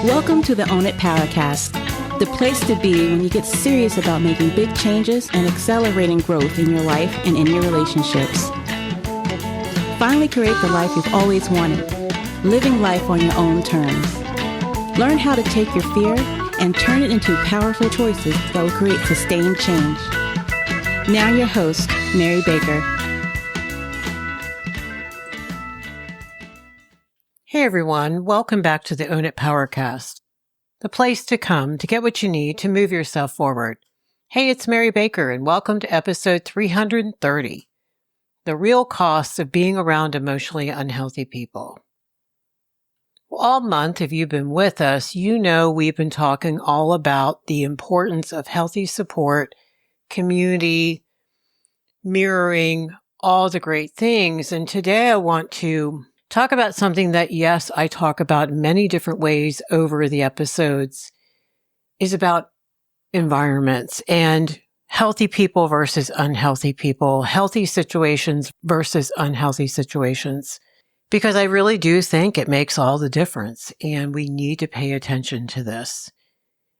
Welcome to the Own It Powercast, the place to be when you get serious about making big changes and accelerating growth in your life and in your relationships. Finally create the life you've always wanted, living life on your own terms. Learn how to take your fear and turn it into powerful choices that will create sustained change. Now your host, Mary Baker. Hey everyone, welcome back to the Own It Powercast, the place to come to get what you need to move yourself forward. Hey, it's Mary Baker and welcome to episode 330, the real costs of being around emotionally unhealthy people. Well, all month, if you've been with us, you know we've been talking all about the importance of healthy support, community, mirroring, all the great things. And today I want to talk about something that, yes, I talk about in many different ways over the episodes, is about environments and healthy people versus unhealthy people, healthy situations versus unhealthy situations, because I really do think it makes all the difference and we need to pay attention to this.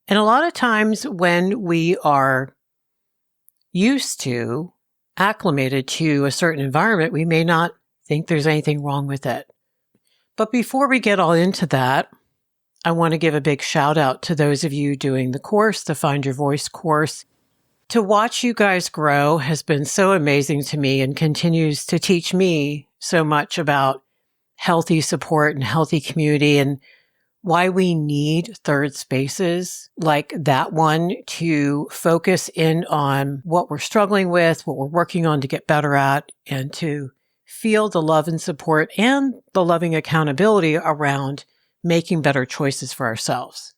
And a lot of times when we are used to, acclimated to a certain environment, we may not think there's anything wrong with it. But before we get all into that, I want to give a big shout out to those of you doing the course, the Find Your Voice course. To watch you guys grow has been so amazing to me and continues to teach me so much about healthy support and healthy community and why we need third spaces like that one to focus in on what we're struggling with, what we're working on to get better at, and to feel the love and support and the loving accountability around making better choices for ourselves.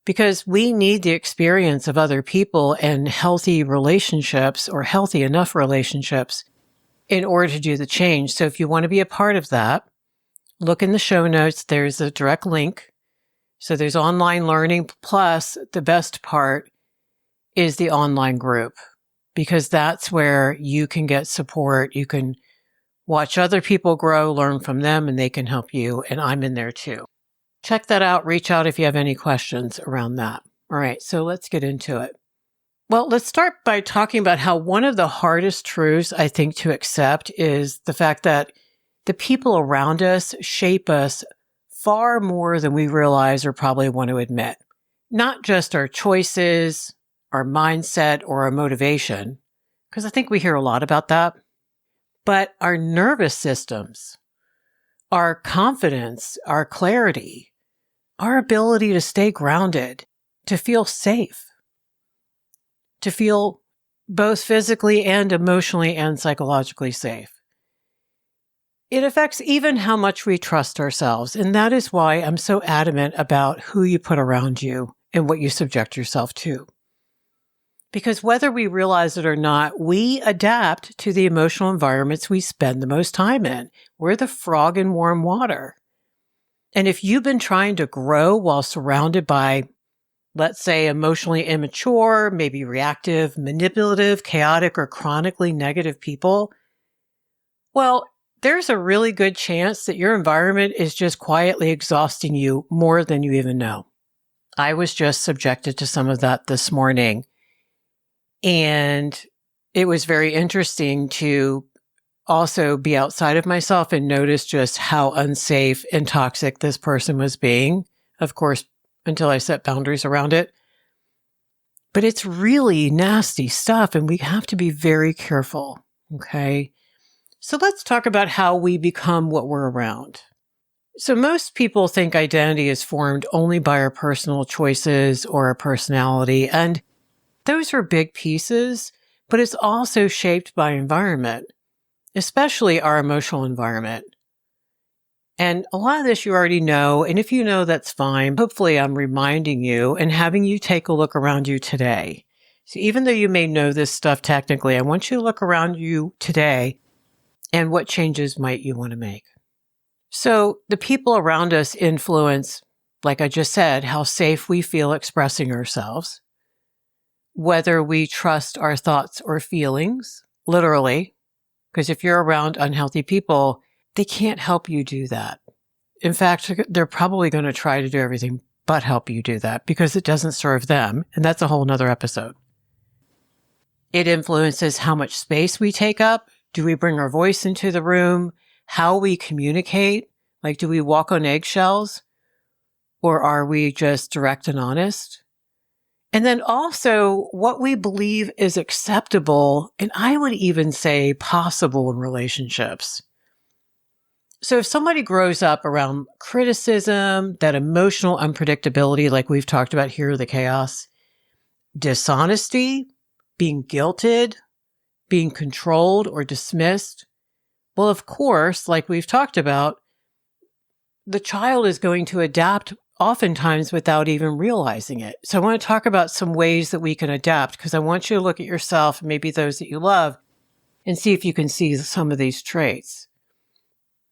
Because we need the experience of other people and healthy relationships or healthy enough relationships in order to do the change. So if you want to be a part of that, look in the show notes. There's a direct link. So there's online learning, plus the best part is the online group, because that's where you can get support. You can watch other people grow, learn from them, and they can help you. And I'm in there too. Check that out. Reach out if you have any questions around that. All right, so let's get into it. Well, let's start by talking about how one of the hardest truths I think to accept is the fact that the people around us shape us far more than we realize or probably want to admit. Not just our choices, our mindset, or our motivation, because I think we hear a lot about that, but our nervous systems, our confidence, our clarity, our ability to stay grounded, to feel safe, to feel both physically and emotionally and psychologically safe. It affects even how much we trust ourselves. And that is why I'm so adamant about who you put around you and what you subject yourself to. Because whether we realize it or not, we adapt to the emotional environments we spend the most time in. We're the frog in warm water. And if you've been trying to grow while surrounded by, let's say, emotionally immature, maybe reactive, manipulative, chaotic, or chronically negative people, well, there's a really good chance that your environment is just quietly exhausting you more than you even know. I was just subjected to some of that this morning. And it was very interesting to also be outside of myself and notice just how unsafe and toxic this person was being. Of course, until I set boundaries around it. But it's really nasty stuff and we have to be very careful. Okay. So let's talk about how we become what we're around. So most people think identity is formed only by our personal choices or our personality, and those are big pieces, but it's also shaped by environment, especially our emotional environment. And a lot of this you already know, and if you know, that's fine. Hopefully I'm reminding you and having you take a look around you today. So even though you may know this stuff technically, I want you to look around you today and what changes might you want to make. So the people around us influence, like I just said, how safe we feel expressing ourselves, whether we trust our thoughts or feelings, literally, because if you're around unhealthy people, they can't help you do that. In fact, they're probably going to try to do everything but help you do that because it doesn't serve them. And that's a whole nother episode. It influences how much space we take up. Do we bring our voice into the room? How we communicate? Like, do we walk on eggshells? Or are we just direct and honest? And then also what we believe is acceptable, and I would even say possible in relationships. So if somebody grows up around criticism, that emotional unpredictability, like we've talked about here, the chaos, dishonesty, being guilted, being controlled or dismissed, well, of course, like we've talked about, the child is going to adapt oftentimes without even realizing it. So I want to talk about some ways that we can adapt because I want you to look at yourself, maybe those that you love, and see if you can see some of these traits.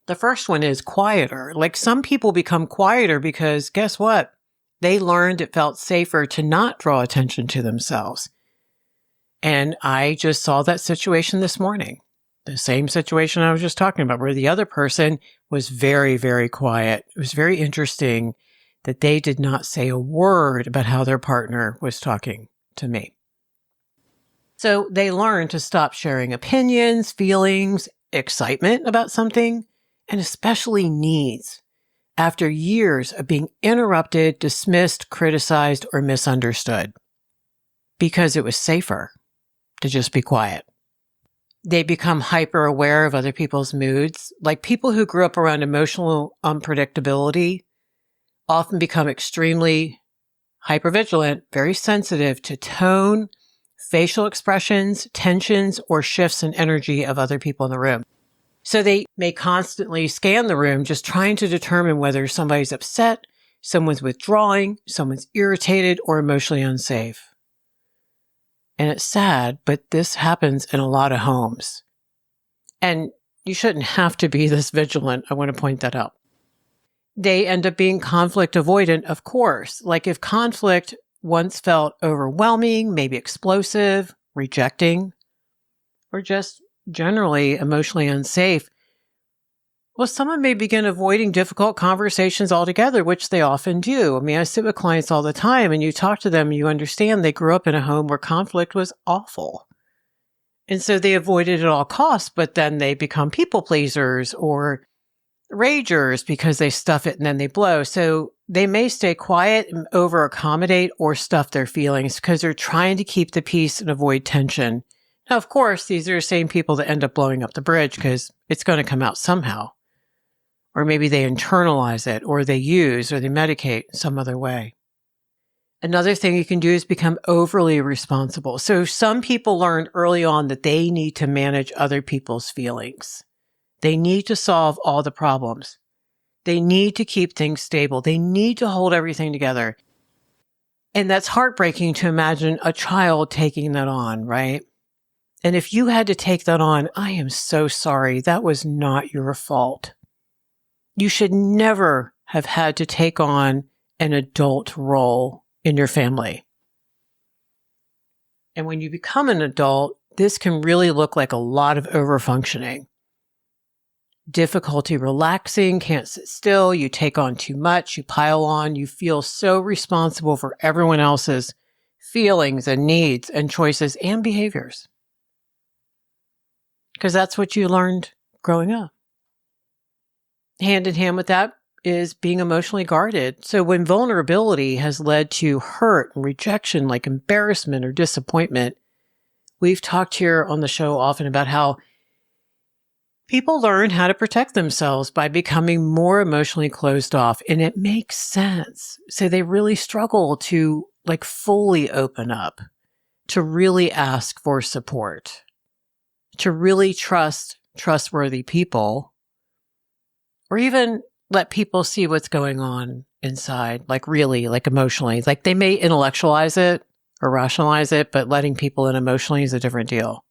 The first one is quieter. Like some people become quieter because guess what? They learned it felt safer to not draw attention to themselves. And I just saw that situation this morning. The same situation I was just talking about where the other person was very, very quiet. It was very interesting that they did not say a word about how their partner was talking to me. So they learned to stop sharing opinions, feelings, excitement about something, and especially needs after years of being interrupted, dismissed, criticized, or misunderstood because it was safer to just be quiet. They become hyper aware of other people's moods. Like people who grew up around emotional unpredictability often become extremely hypervigilant, very sensitive to tone, facial expressions, tensions, or shifts in energy of other people in the room. So they may constantly scan the room, just trying to determine whether somebody's upset, someone's withdrawing, someone's irritated, or emotionally unsafe. And it's sad, but this happens in a lot of homes. And you shouldn't have to be this vigilant. I want to point that out. They end up being conflict avoidant, of course. Like if conflict once felt overwhelming, maybe explosive, rejecting, or just generally emotionally unsafe, well, someone may begin avoiding difficult conversations altogether, which they often do. I mean, I sit with clients all the time and you talk to them, you understand they grew up in a home where conflict was awful. And so they avoid it at all costs, but then they become people pleasers or ragers because they stuff it and then they blow. So they may stay quiet and over accommodate or stuff their feelings because they're trying to keep the peace and avoid tension. Now, of course, these are the same people that end up blowing up the bridge because it's going to come out somehow. Or maybe they internalize it, or they use, or they medicate in some other way. Another thing you can do is become overly responsible. So some people learned early on that they need to manage other people's feelings. They need to solve all the problems. They need to keep things stable. They need to hold everything together. And that's heartbreaking to imagine a child taking that on, right? And if you had to take that on, I am so sorry. That was not your fault. You should never have had to take on an adult role in your family. And when you become an adult, this can really look like a lot of overfunctioning. Difficulty relaxing, can't sit still, you take on too much, you pile on, you feel so responsible for everyone else's feelings and needs and choices and behaviors. Because that's what you learned growing up. Hand in hand with that is being emotionally guarded. So when vulnerability has led to hurt and rejection, like embarrassment or disappointment, we've talked here on the show often about how people learn how to protect themselves by becoming more emotionally closed off. And it makes sense. So they really struggle to fully open up, to really ask for support, to really trust trustworthy people, or even let people see what's going on inside, really, emotionally. They may intellectualize it or rationalize it, but letting people in emotionally is a different deal.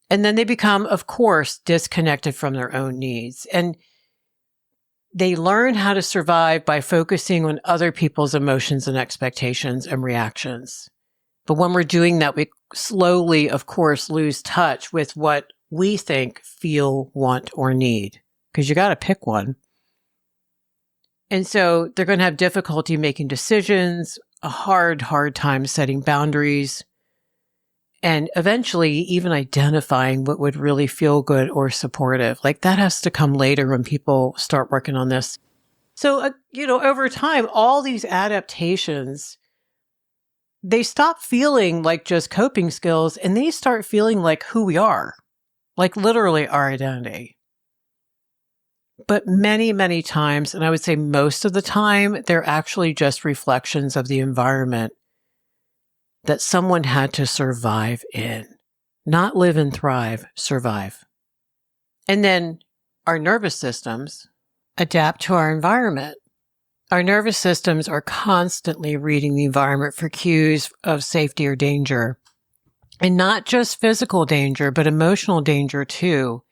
And then they become, of course, disconnected from their own needs. And they learn how to survive by focusing on other people's emotions and expectations and reactions. But when we're doing that, we slowly, of course, lose touch with what we think, feel, want, or need. because you got to pick one. And so they're going to have difficulty making decisions, a hard time setting boundaries, and eventually even identifying what would really feel good or supportive. Like that has to come later when people start working on this. So, over time, all these adaptations, they stop feeling like just coping skills and they start feeling like who we are, like literally our identity. But many, many times, and I would say most of the time, they're actually just reflections of the environment that someone had to survive in. Not live and thrive, survive. And then our nervous systems adapt to our environment. Our nervous systems are constantly reading the environment for cues of safety or danger. And not just physical danger, but emotional danger too.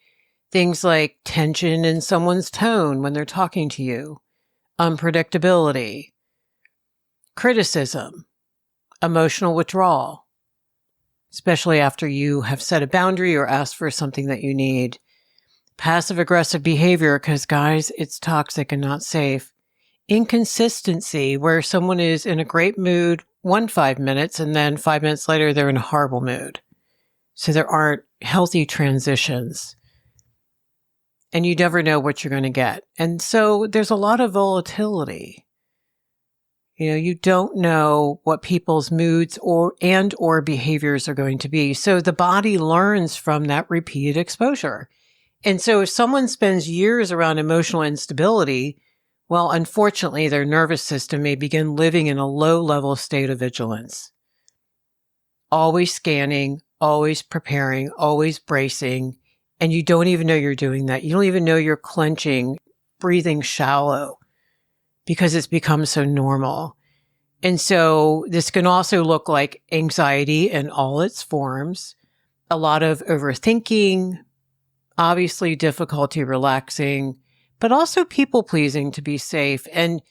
Things like tension in someone's tone when they're talking to you, unpredictability, criticism, emotional withdrawal, especially after you have set a boundary or asked for something that you need, passive-aggressive behavior, because guys, it's toxic and not safe, inconsistency, where someone is in a great mood 5 minutes and then 5 minutes later they're in a horrible mood. So there aren't healthy transitions. And you never know what you're going to get. And so there's a lot of volatility. You don't know what people's moods or behaviors are going to be. So the body learns from that repeated exposure. And so if someone spends years around emotional instability, well, unfortunately, their nervous system may begin living in a low-level state of vigilance. Always scanning, always preparing, always bracing. And you don't even know you're doing that. You don't even know you're clenching, breathing shallow because it's become so normal. And so this can also look like anxiety in all its forms, a lot of overthinking, obviously difficulty relaxing, but also people pleasing to be safe, and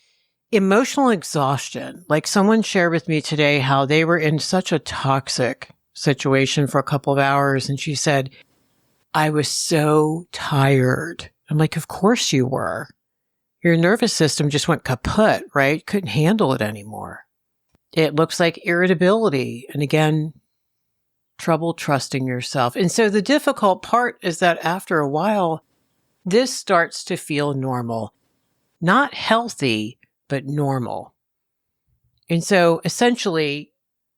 emotional exhaustion. Like someone shared with me today how they were in such a toxic situation for a couple of hours. And she said, I was so tired. I'm like, of course you were. Your nervous system just went kaput, right? Couldn't handle it anymore. It looks like irritability. And again, trouble trusting yourself. And so the difficult part is that after a while, this starts to feel normal. Not healthy, but normal. And so essentially,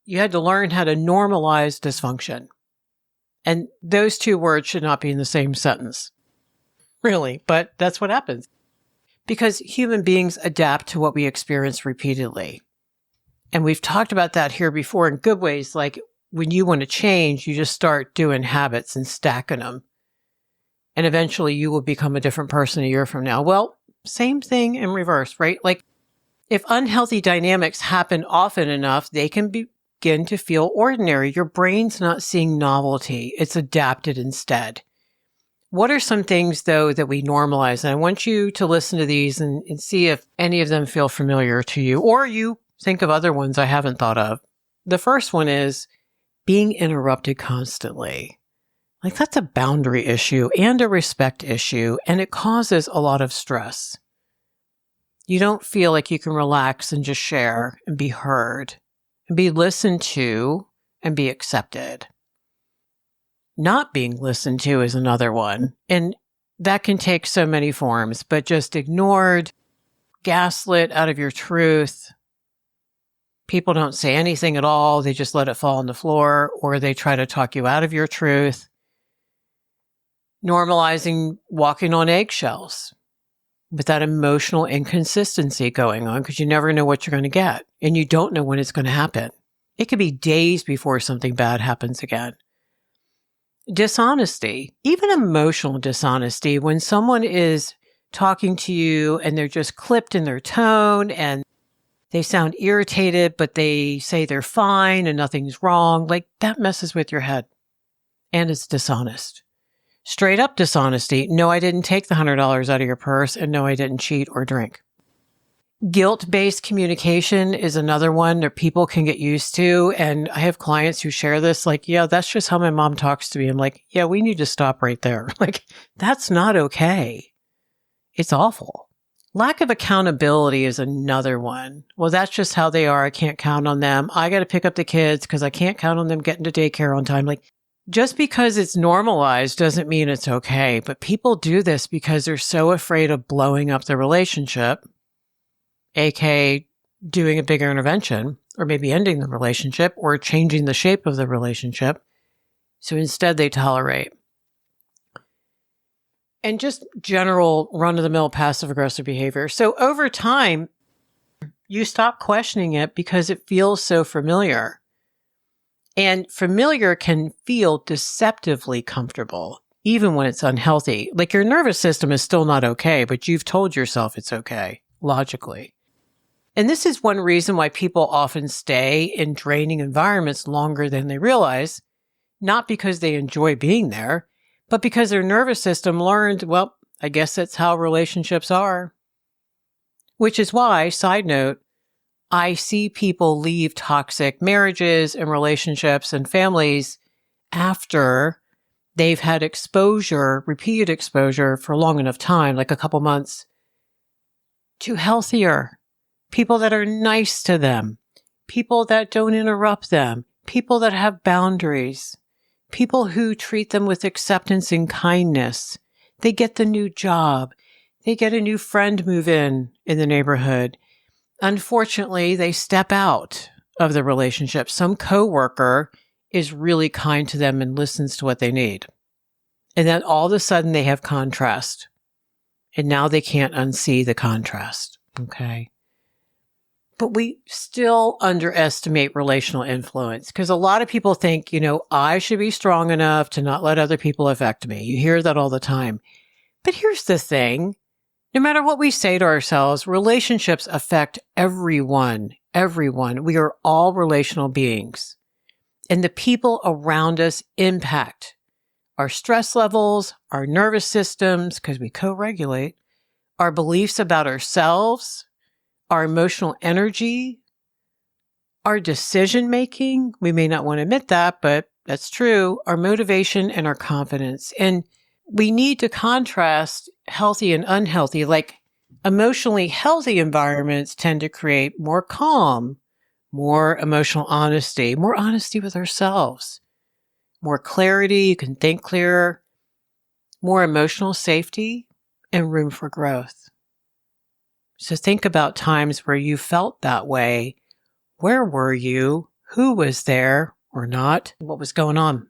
you had to learn how to normalize dysfunction. And those two words should not be in the same sentence, really, but that's what happens. Because human beings adapt to what we experience repeatedly. And we've talked about that here before in good ways, like when you want to change, you just start doing habits and stacking them. And eventually you will become a different person a year from now. Well, same thing in reverse, right? Like if unhealthy dynamics happen often enough, they can begin to feel ordinary. Your brain's not seeing novelty. It's adapted instead. What are some things, though, that we normalize? And I want you to listen to these and see if any of them feel familiar to you, or you think of other ones I haven't thought of. The first one is being interrupted constantly. Like that's a boundary issue and a respect issue, and it causes a lot of stress. You don't feel like you can relax and just share and be heard and be listened to and be accepted. Not being listened to is another one. And that can take so many forms, but just ignored, gaslit out of your truth. People don't say anything at all. They just let it fall on the floor, or they try to talk you out of your truth. Normalizing walking on eggshells with that emotional inconsistency going on because you never know what you're going to get and you don't know when it's going to happen. It could be days before something bad happens again. Dishonesty, even emotional dishonesty, when someone is talking to you and they're just clipped in their tone and they sound irritated, but they say they're fine and nothing's wrong, like that messes with your head and it's dishonest. Straight up dishonesty. No, I didn't take the $100 out of your purse, and no, I didn't cheat or drink. Guilt-based communication is another one that people can get used to. And I have clients who share this, like, yeah, that's just how my mom talks to me. I'm like, yeah, we need to stop right there. Like, that's not okay. It's awful. Lack of accountability is another one. Well, that's just how they are. I can't count on them. I got to pick up the kids because I can't count on them getting to daycare on time. Like, just because it's normalized doesn't mean it's okay. But people do this because they're so afraid of blowing up the relationship, aka doing a bigger intervention, or maybe ending the relationship or changing the shape of the relationship. So instead they tolerate. And just general run-of-the-mill passive-aggressive behavior. So over time, you stop questioning it because it feels so familiar. And familiar can feel deceptively comfortable, even when it's unhealthy. Like your nervous system is still not okay, but you've told yourself it's okay, logically. And this is one reason why people often stay in draining environments longer than they realize, not because they enjoy being there, but because their nervous system learned, well, I guess that's how relationships are. Which is why, side note, I see people leave toxic marriages and relationships and families after they've had exposure, repeated exposure for long enough time, like a couple months, to healthier people that are nice to them, people that don't interrupt them, people that have boundaries, people who treat them with acceptance and kindness. They get the new job. They get a new friend move in the neighborhood. Unfortunately, they step out of the relationship. Some coworker is really kind to them and listens to what they need. And then all of a sudden they have contrast. And now they can't unsee the contrast. Okay. But we still underestimate relational influence because a lot of people think, I should be strong enough to not let other people affect me. You hear that all the time. But here's the thing. No matter what we say to ourselves, relationships affect everyone. Everyone. We are all relational beings. And the people around us impact our stress levels, our nervous systems, because we co-regulate, our beliefs about ourselves, our emotional energy, our decision-making. We may not want to admit that, but that's true. Our motivation and our confidence. And we need to contrast healthy and unhealthy. Like emotionally healthy environments tend to create more calm, more emotional honesty, more honesty with ourselves, more clarity. You can think clearer, more emotional safety, and room for growth. So think about times where you felt that way. Where were you? Who was there or not? What was going on?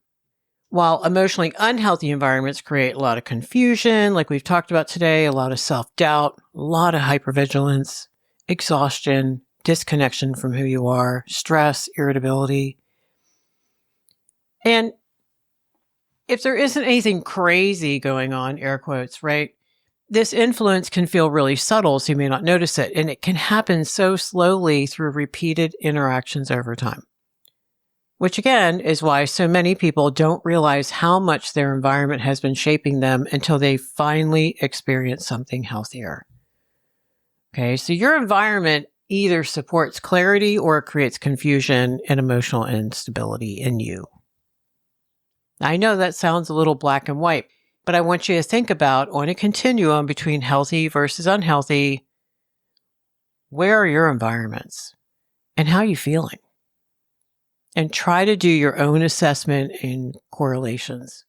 While emotionally unhealthy environments create a lot of confusion, like we've talked about today, a lot of self-doubt, a lot of hypervigilance, exhaustion, disconnection from who you are, stress, irritability. And if there isn't anything crazy going on, air quotes, right? This influence can feel really subtle, so you may not notice it. And it can happen so slowly through repeated interactions over time. Which again is why so many people don't realize how much their environment has been shaping them until they finally experience something healthier. Okay, so your environment either supports clarity or it creates confusion and emotional instability in you. I know that sounds a little black and white, but I want you to think about on a continuum between healthy versus unhealthy, where are your environments and how are you feeling? And try to do your own assessment and correlations.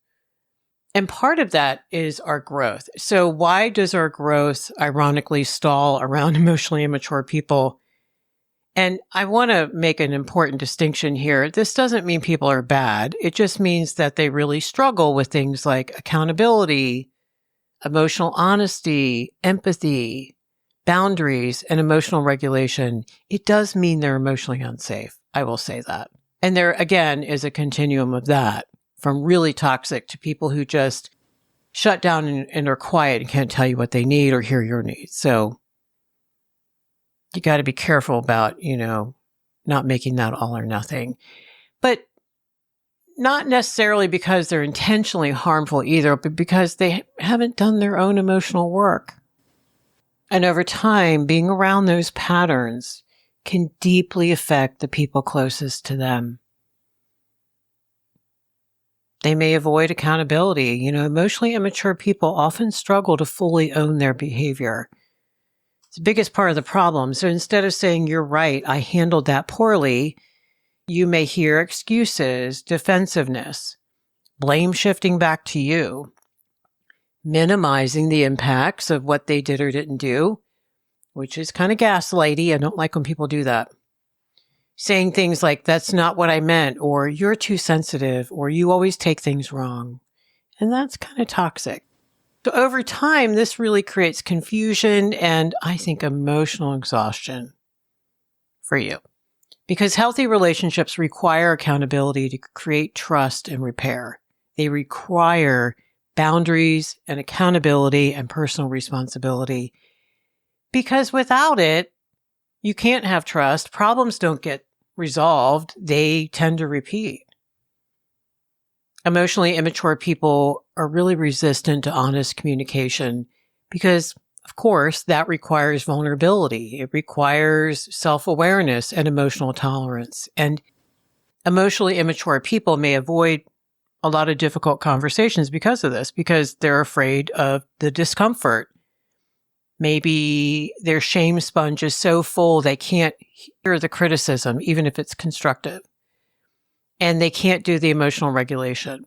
And part of that is our growth. So why does our growth ironically stall around emotionally immature people? And I want to make an important distinction here. This doesn't mean people are bad. It just means that they really struggle with things like accountability, emotional honesty, empathy, boundaries, and emotional regulation. It does mean they're emotionally unsafe. I will say that. And there, again, is a continuum of that, from really toxic to people who just shut down and are quiet and can't tell you what they need or hear your needs. So you got to be careful about, not making that all or nothing. But not necessarily because they're intentionally harmful either, but because they haven't done their own emotional work. And over time, being around those patterns can deeply affect the people closest to them. They may avoid accountability. Emotionally immature people often struggle to fully own their behavior. It's the biggest part of the problem. So instead of saying, "You're right, I handled that poorly," you may hear excuses, defensiveness, blame shifting back to you, minimizing the impacts of what they did or didn't do, which is kind of gaslighty. I don't like when people do that. Saying things like, "That's not what I meant," or "You're too sensitive," or "You always take things wrong." And that's kind of toxic. So over time, this really creates confusion and, I think, emotional exhaustion for you. Because healthy relationships require accountability to create trust and repair. They require boundaries and accountability and personal responsibility. Because without it, you can't have trust. Problems don't get resolved. They tend to repeat. Emotionally immature people are really resistant to honest communication because, of course, that requires vulnerability. It requires self-awareness and emotional tolerance. And emotionally immature people may avoid a lot of difficult conversations because of this, because they're afraid of the discomfort. Maybe their shame sponge is so full they can't hear the criticism, even if it's constructive. And they can't do the emotional regulation.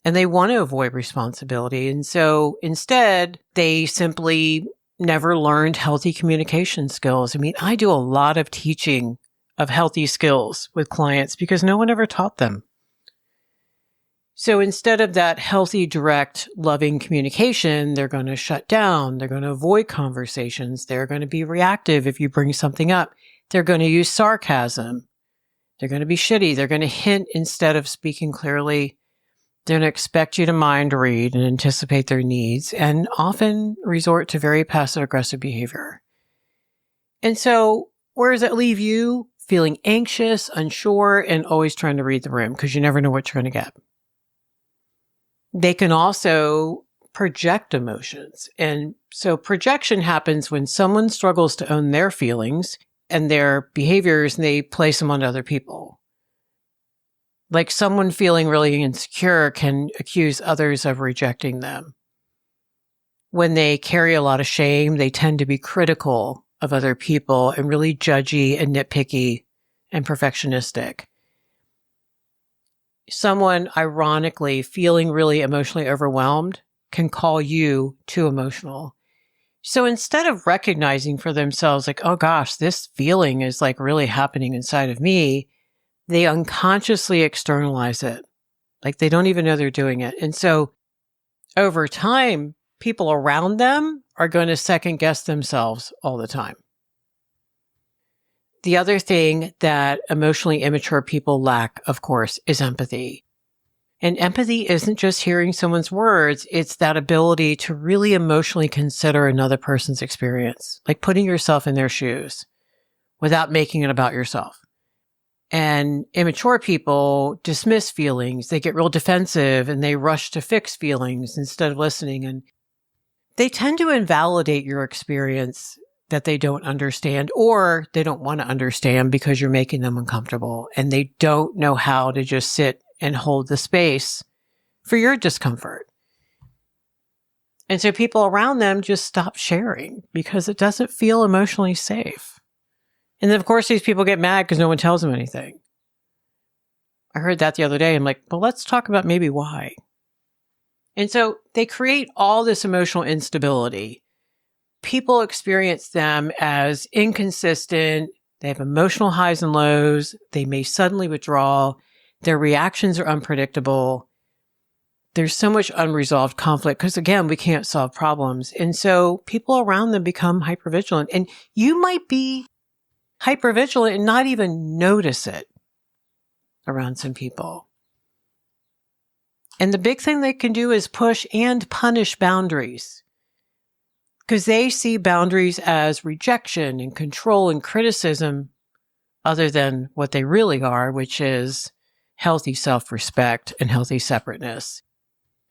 And they want to avoid responsibility. And so instead, they simply never learned healthy communication skills. I do a lot of teaching of healthy skills with clients because no one ever taught them. So instead of that healthy, direct, loving communication, they're going to shut down. They're going to avoid conversations. They're going to be reactive if you bring something up. They're going to use sarcasm. They're going to be shitty. They're going to hint instead of speaking clearly. They're going to expect you to mind read and anticipate their needs, and often resort to very passive-aggressive behavior. And so where does it leave you? Feeling anxious, unsure, and always trying to read the room because you never know what you're going to get. They can also project emotions. And so projection happens when someone struggles to own their feelings and their behaviors, and they place them on other people. Like someone feeling really insecure can accuse others of rejecting them. When they carry a lot of shame, they tend to be critical of other people and really judgy and nitpicky and perfectionistic. Someone, ironically, feeling really emotionally overwhelmed can call you too emotional. So instead of recognizing for themselves, like, "Oh gosh, this feeling is like really happening inside of me," they unconsciously externalize it. Like they don't even know they're doing it. And so over time, people around them are going to second guess themselves all the time. The other thing that emotionally immature people lack, of course, is empathy. And empathy isn't just hearing someone's words, it's that ability to really emotionally consider another person's experience, like putting yourself in their shoes without making it about yourself. And immature people dismiss feelings. They get real defensive and they rush to fix feelings instead of listening. And they tend to invalidate your experience that they don't understand, or they don't want to understand because you're making them uncomfortable and they don't know how to just sit and hold the space for your discomfort. And so people around them just stop sharing because it doesn't feel emotionally safe. And then, of course, these people get mad because no one tells them anything. I heard that the other day. I'm like, well, let's talk about maybe why. And so they create all this emotional instability. People experience them as inconsistent. They have emotional highs and lows. They may suddenly withdraw. Their reactions are unpredictable. There's so much unresolved conflict because, again, we can't solve problems. And so people around them become hypervigilant. And you might be hypervigilant and not even notice it around some people. And the big thing they can do is push and punish boundaries because they see boundaries as rejection and control and criticism other than what they really are, which is healthy self-respect and healthy separateness.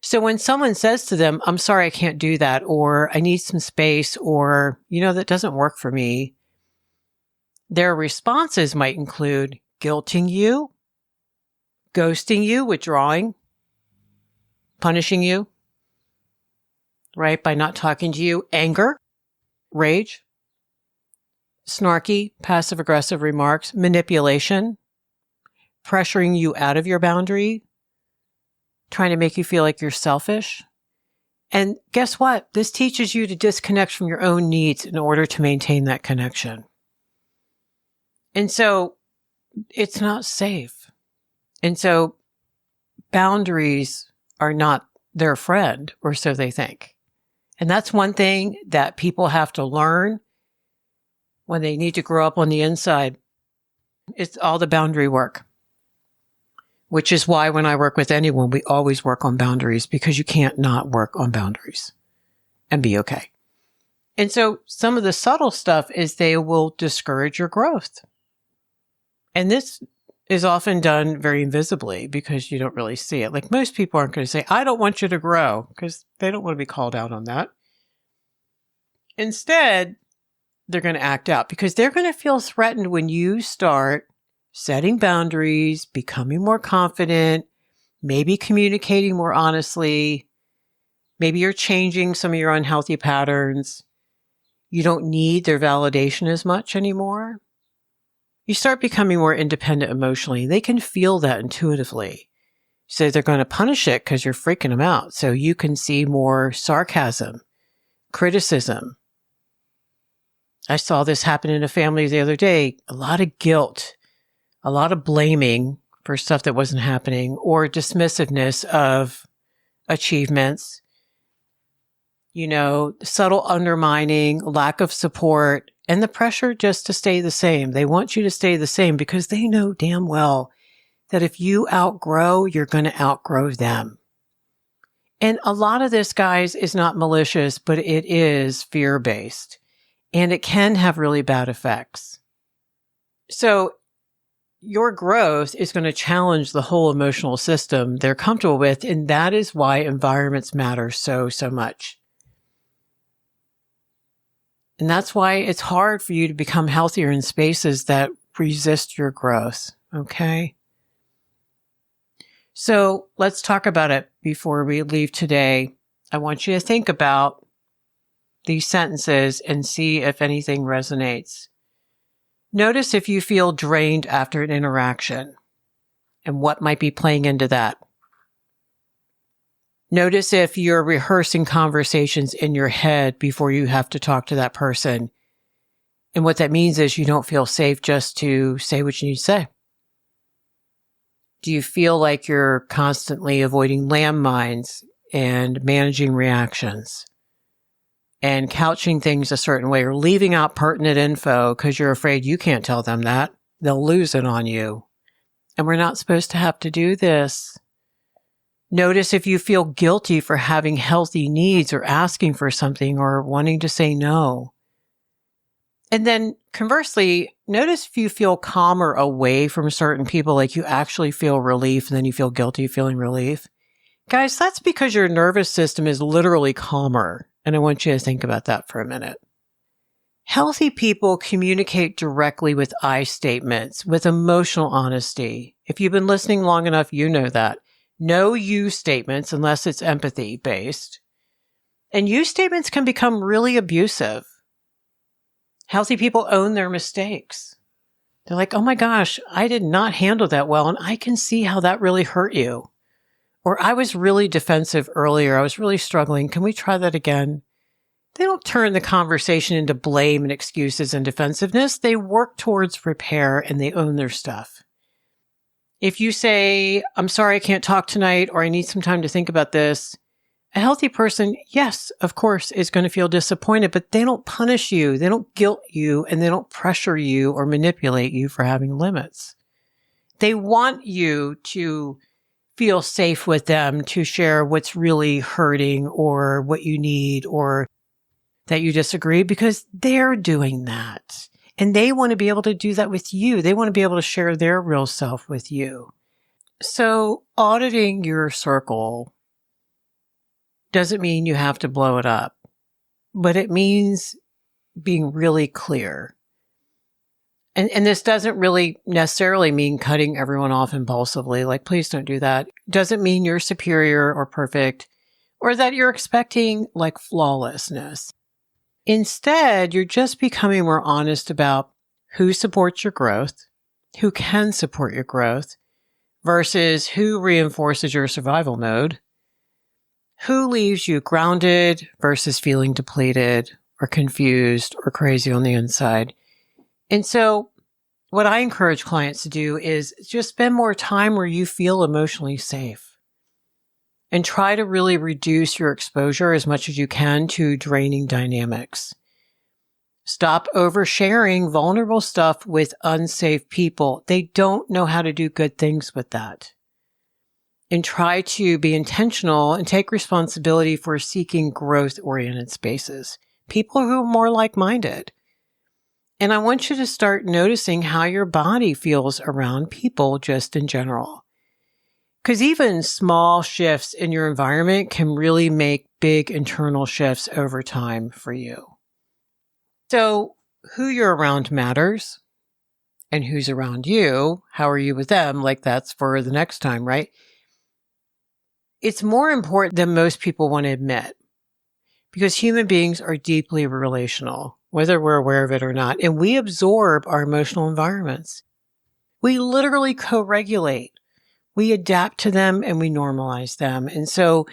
So when someone says to them, "I'm sorry, I can't do that," or "I need some space," or, "that doesn't work for me," their responses might include guilting you, ghosting you, withdrawing, punishing you, right? By not talking to you, anger, rage, snarky, passive-aggressive remarks, manipulation, pressuring you out of your boundary, trying to make you feel like you're selfish. And guess what? This teaches you to disconnect from your own needs in order to maintain that connection. And so it's not safe. And so boundaries are not their friend, or so they think. And that's one thing that people have to learn when they need to grow up on the inside. It's all the boundary work, which is why when I work with anyone, we always work on boundaries, because you can't not work on boundaries and be okay. And so some of the subtle stuff is they will discourage your growth. And this is often done very invisibly because you don't really see it. Like most people aren't going to say, I don't want you to grow, because they don't want to be called out on that. Instead, they're going to act out because they're going to feel threatened when you start setting boundaries, becoming more confident, maybe communicating more honestly. Maybe you're changing some of your unhealthy patterns. You don't need their validation as much anymore. You start becoming more independent emotionally. They can feel that intuitively. So they're going to punish it because you're freaking them out. So you can see more sarcasm, criticism. I saw this happen in a family the other day. A lot of guilt, a lot of blaming for stuff that wasn't happening, or dismissiveness of achievements. Subtle undermining, lack of support, and the pressure just to stay the same. They want you to stay the same because they know damn well that if you outgrow, you're going to outgrow them. And a lot of this, guys, is not malicious, but it is fear-based. And it can have really bad effects. So your growth is going to challenge the whole emotional system they're comfortable with. And that is why environments matter so much. And that's why it's hard for you to become healthier in spaces that resist your growth. Okay. So let's talk about it before we leave today. I want you to think about these sentences and see if anything resonates. Notice if you feel drained after an interaction and what might be playing into that. Notice if you're rehearsing conversations in your head before you have to talk to that person. And what that means is you don't feel safe just to say what you need to say. Do you feel like you're constantly avoiding landmines and managing reactions and couching things a certain way, or leaving out pertinent info because you're afraid you can't tell them that? They'll lose it on you. And we're not supposed to have to do this. Notice if you feel guilty for having healthy needs or asking for something or wanting to say no. And then conversely, notice if you feel calmer away from certain people, like you actually feel relief and then you feel guilty feeling relief. Guys, that's because your nervous system is literally calmer. And I want you to think about that for a minute. Healthy people communicate directly with I statements, with emotional honesty. If you've been listening long enough, you know that. No you statements unless it's empathy based. And you statements can become really abusive. Healthy people own their mistakes. They're like, oh my gosh, I did not handle that well, and I can see how that really hurt you. Or I was really defensive earlier. I was really struggling. Can we try that again? They don't turn the conversation into blame and excuses and defensiveness. They work towards repair and they own their stuff. If you say, I'm sorry, I can't talk tonight, or I need some time to think about this, a healthy person, yes, of course, is going to feel disappointed, but they don't punish you. They don't guilt you, and they don't pressure you or manipulate you for having limits. They want you to feel safe with them, to share what's really hurting or what you need or that you disagree, because they're doing that. And they want to be able to do that with you. They want to be able to share their real self with you. So auditing your circle doesn't mean you have to blow it up, but it means being really clear. And this doesn't really necessarily mean cutting everyone off impulsively. Like, please don't do that. It doesn't mean you're superior or perfect or that you're expecting like flawlessness. Instead, you're just becoming more honest about who supports your growth, who can support your growth, versus who reinforces your survival mode, who leaves you grounded versus feeling depleted or confused or crazy on the inside. And so what I encourage clients to do is just spend more time where you feel emotionally safe and try to really reduce your exposure as much as you can to draining dynamics. Stop oversharing vulnerable stuff with unsafe people. They don't know how to do good things with that. And try to be intentional and take responsibility for seeking growth-oriented spaces, people who are more like-minded. And I want you to start noticing how your body feels around people just in general. Because even small shifts in your environment can really make big internal shifts over time for you. So who you're around matters, and who's around you, how are you with them? Like, that's for the next time, right? It's more important than most people want to admit, because human beings are deeply relational, whether we're aware of it or not, and we absorb our emotional environments. We literally co-regulate. We adapt to them and we normalize them. And so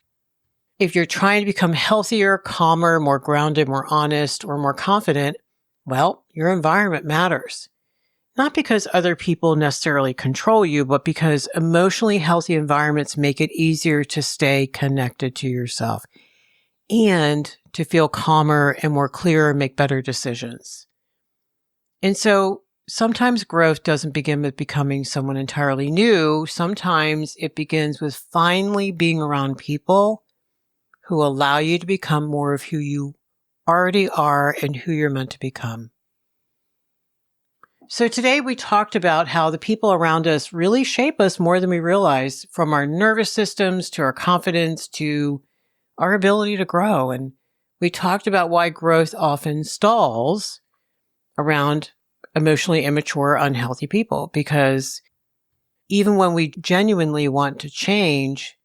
if you're trying to become healthier, calmer, more grounded, more honest, or more confident, well, your environment matters. Not because other people necessarily control you, but because emotionally healthy environments make it easier to stay connected to yourself and to feel calmer and more clear and make better decisions. And so sometimes growth doesn't begin with becoming someone entirely new. Sometimes it begins with finally being around people who allow you to become more of who you already are and who you're meant to become. So today we talked about how the people around us really shape us more than we realize, from our nervous systems to our confidence to our ability to grow. And we talked about why growth often stalls around emotionally immature, unhealthy people, because even when we genuinely want to change,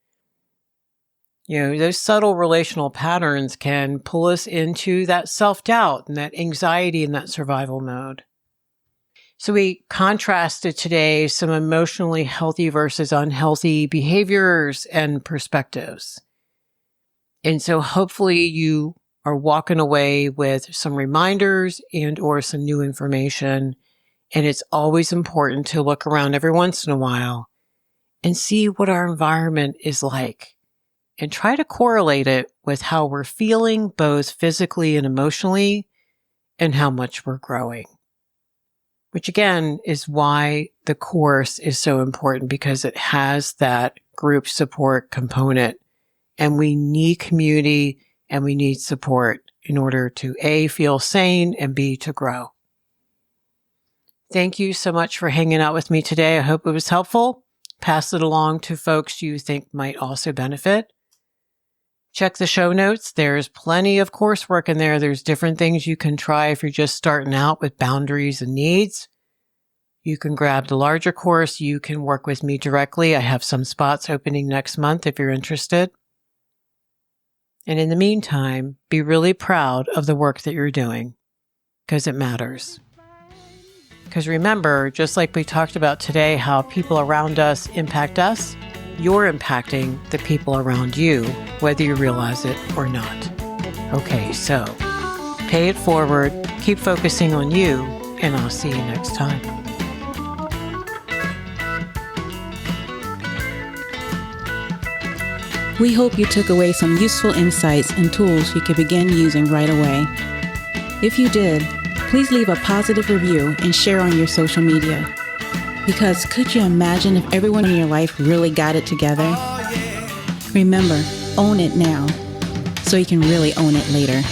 those subtle relational patterns can pull us into that self-doubt and that anxiety and that survival mode. So we contrasted today some emotionally healthy versus unhealthy behaviors and perspectives. And so hopefully you are walking away with some reminders and or some new information. And it's always important to look around every once in a while and see what our environment is like and try to correlate it with how we're feeling both physically and emotionally and how much we're growing. Which again is why the course is so important, because it has that group support component, and we need community and we need support in order to A, feel sane, and B, to grow. Thank you so much for hanging out with me today. I hope it was helpful. Pass it along to folks you think might also benefit. Check the show notes. There's plenty of coursework in there. There's different things you can try if you're just starting out with boundaries and needs. You can grab the larger course. You can work with me directly. I have some spots opening next month if you're interested. And in the meantime, be really proud of the work that you're doing, because it matters. Because remember, just like we talked about today, how people around us impact us, you're impacting the people around you, whether you realize it or not. Okay, so pay it forward, keep focusing on you, and I'll see you next time. We hope you took away some useful insights and tools you can begin using right away. If you did, please leave a positive review and share on your social media. Because could you imagine if everyone in your life really got it together? Remember, own it now, so you can really own it later.